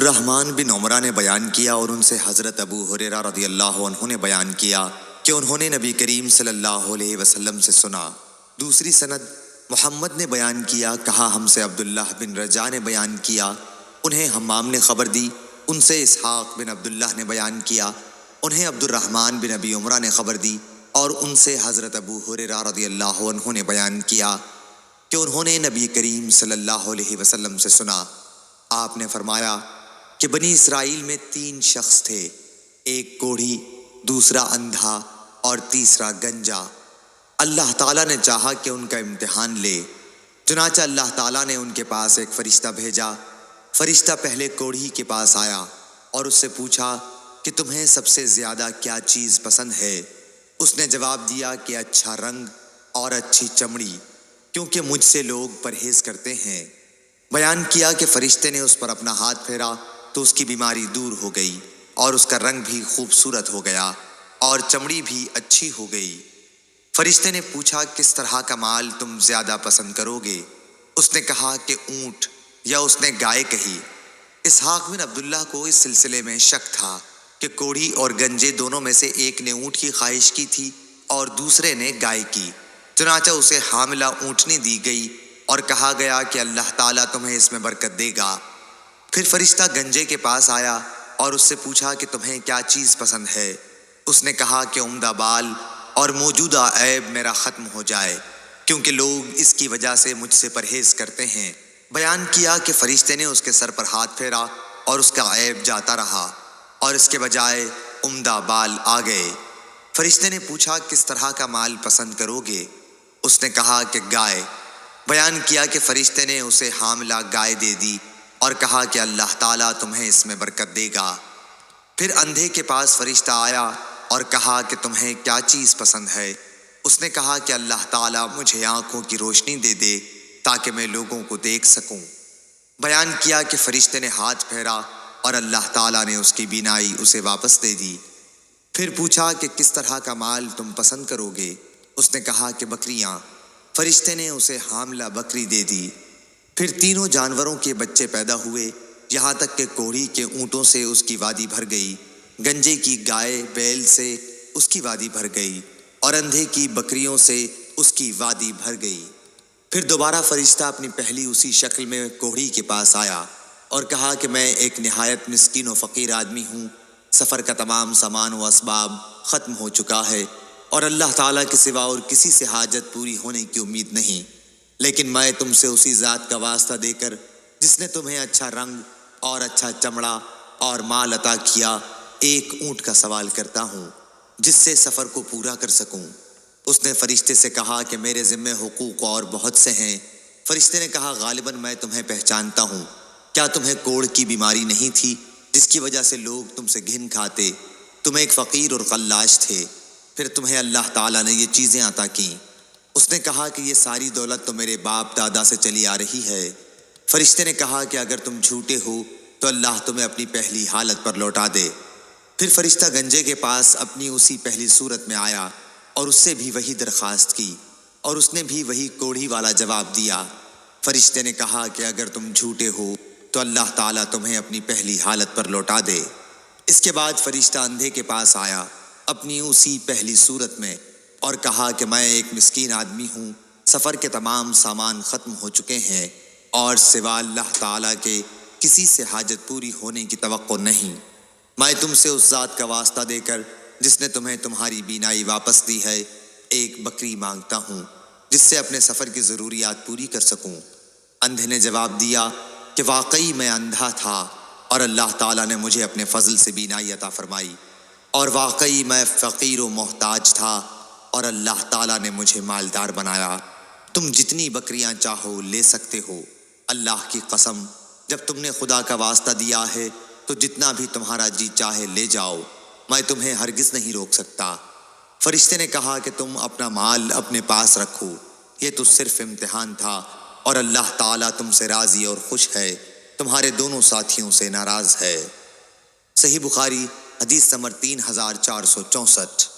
الرحمن بن عمرہ نے بیان کیا اور ان سے حضرت ابو ہریرہ رضی اللہ عنہ نے بیان کیا کہ انہوں نے نبی کریم صلی اللہ علیہ وسلم سے سنا۔ دوسری سند محمد نے بیان کیا، کہا ہم سے عبداللہ بن رجاء نے بیان کیا، انہیں حمام نے خبر دی، ان سے اسحاق بن عبداللہ نے بیان کیا، انہیں عبد الرحمن بن ابی عمرہ نے خبر دی، اور ان سے حضرت ابو ہریرہ رضی اللہ عنہ نے بیان کیا کہ انہوں نے نبی کریم صلی اللہ علیہ وسلم سے سنا۔ آپ نے فرمایا کہ بنی اسرائیل میں 3 شخص تھے، ایک کوڑھی، دوسرا اندھا اور تیسرا گنجا۔ اللہ تعالیٰ نے چاہا کہ ان کا امتحان لے، چنانچہ اللہ تعالیٰ نے ان کے پاس ایک فرشتہ بھیجا۔ فرشتہ پہلے کوڑھی کے پاس آیا اور اس سے پوچھا کہ تمہیں سب سے زیادہ کیا چیز پسند ہے؟ اس نے جواب دیا کہ اچھا رنگ اور اچھی چمڑی، کیونکہ مجھ سے لوگ پرہیز کرتے ہیں۔ بیان کیا کہ فرشتے نے اس پر اپنا ہاتھ پھیرا تو اس کی بیماری دور ہو گئی اور اس کا رنگ بھی خوبصورت ہو گیا اور چمڑی بھی اچھی ہو گئی۔ فرشتے نے پوچھا کس طرح کا مال تم زیادہ پسند کرو گے؟ اس نے کہا کہ اونٹ، یا اس نے گائے کہی۔ اسحاق بن عبداللہ کو اس سلسلے میں شک تھا کہ کوڑھی اور گنجے دونوں میں سے ایک نے اونٹ کی خواہش کی تھی اور دوسرے نے گائے کی، چنانچہ اسے حاملہ اونٹنی دی گئی اور کہا گیا کہ اللہ تعالیٰ تمہیں اس میں برکت دے گا۔ پھر فرشتہ گنجے کے پاس آیا اور اس سے پوچھا کہ تمہیں کیا چیز پسند ہے؟ اس نے کہا کہ عمدہ بال اور موجودہ عیب میرا ختم ہو جائے، کیونکہ لوگ اس کی وجہ سے مجھ سے پرہیز کرتے ہیں۔ بیان کیا کہ فرشتے نے اس کے سر پر ہاتھ پھیرا اور اس کا عیب جاتا رہا اور اس کے بجائے عمدہ بال آ گئے۔ فرشتے نے پوچھا کس طرح کا مال پسند کرو گے؟ اس نے کہا کہ گائے۔ بیان کیا کہ فرشتے نے اسے حاملہ گائے دے دی اور کہا کہ اللہ تعالیٰ تمہیں اس میں برکت دے گا۔ پھر اندھے کے پاس فرشتہ آیا اور کہا کہ تمہیں کیا چیز پسند ہے؟ اس نے کہا کہ اللہ تعالیٰ مجھے آنکھوں کی روشنی دے دے تاکہ میں لوگوں کو دیکھ سکوں۔ بیان کیا کہ فرشتے نے ہاتھ پھیرا اور اللہ تعالیٰ نے اس کی بینائی اسے واپس دے دی۔ پھر پوچھا کہ کس طرح کا مال تم پسند کرو گے؟ اس نے کہا کہ بکریاں۔ فرشتے نے اسے حاملہ بکری دے دی۔ پھر تینوں جانوروں کے بچے پیدا ہوئے، یہاں تک کہ کوڑھی کے اونٹوں سے اس کی وادی بھر گئی، گنجے کی گائے بیل سے اس کی وادی بھر گئی اور اندھے کی بکریوں سے اس کی وادی بھر گئی۔ پھر دوبارہ فرشتہ اپنی پہلی اسی شکل میں کوڑھی کے پاس آیا اور کہا کہ میں ایک نہایت مسکین و فقیر آدمی ہوں، سفر کا تمام سامان و اسباب ختم ہو چکا ہے اور اللہ تعالیٰ کے سوا اور کسی سے حاجت پوری ہونے کی امید نہیں، لیکن میں تم سے اسی ذات کا واسطہ دے کر جس نے تمہیں اچھا رنگ اور اچھا چمڑا اور مال عطا کیا، ایک اونٹ کا سوال کرتا ہوں جس سے سفر کو پورا کر سکوں۔ اس نے فرشتے سے کہا کہ میرے ذمہ حقوق اور بہت سے ہیں۔ فرشتے نے کہا غالباً میں تمہیں پہچانتا ہوں، کیا تمہیں کوڑھ کی بیماری نہیں تھی جس کی وجہ سے لوگ تم سے گھن کھاتے؟ تم ایک فقیر اور قلاش تھے، پھر تمہیں اللہ تعالیٰ نے یہ چیزیں عطا کیں۔ اس نے کہا کہ یہ ساری دولت تو میرے باپ دادا سے چلی آ رہی ہے۔ فرشتے نے کہا کہ اگر تم جھوٹے ہو تو اللہ تمہیں اپنی پہلی حالت پر لوٹا دے۔ پھر فرشتہ گنجے کے پاس اپنی اسی پہلی صورت میں آیا اور اس سے بھی وہی درخواست کی اور اس نے بھی وہی کوڑھی والا جواب دیا۔ فرشتے نے کہا کہ اگر تم جھوٹے ہو تو اللہ تعالیٰ تمہیں اپنی پہلی حالت پر لوٹا دے۔ اس کے بعد فرشتہ اندھے کے پاس آیا اپنی اسی پہلی صورت میں اور کہا کہ میں ایک مسکین آدمی ہوں، سفر کے تمام سامان ختم ہو چکے ہیں اور سوا اللہ تعالیٰ کے کسی سے حاجت پوری ہونے کی توقع نہیں۔ میں تم سے اس ذات کا واسطہ دے کر جس نے تمہیں تمہاری بینائی واپس دی ہے، ایک بکری مانگتا ہوں جس سے اپنے سفر کی ضروریات پوری کر سکوں۔ اندھے نے جواب دیا کہ واقعی میں اندھا تھا اور اللہ تعالیٰ نے مجھے اپنے فضل سے بینائی عطا فرمائی، اور واقعی میں فقیر و محتاج تھا اور اللہ تعالیٰ نے مجھے مالدار بنایا۔ تم جتنی بکریاں چاہو لے سکتے ہو، اللہ کی قسم جب تم نے خدا کا واسطہ دیا ہے تو جتنا بھی تمہارا جی چاہے لے جاؤ، میں تمہیں ہرگز نہیں روک سکتا۔ فرشتے نے کہا کہ تم اپنا مال اپنے پاس رکھو، یہ تو صرف امتحان تھا اور اللہ تعالیٰ تم سے راضی اور خوش ہے، تمہارے دونوں ساتھیوں سے ناراض ہے۔ صحیح بخاری حدیث نمبر 3464۔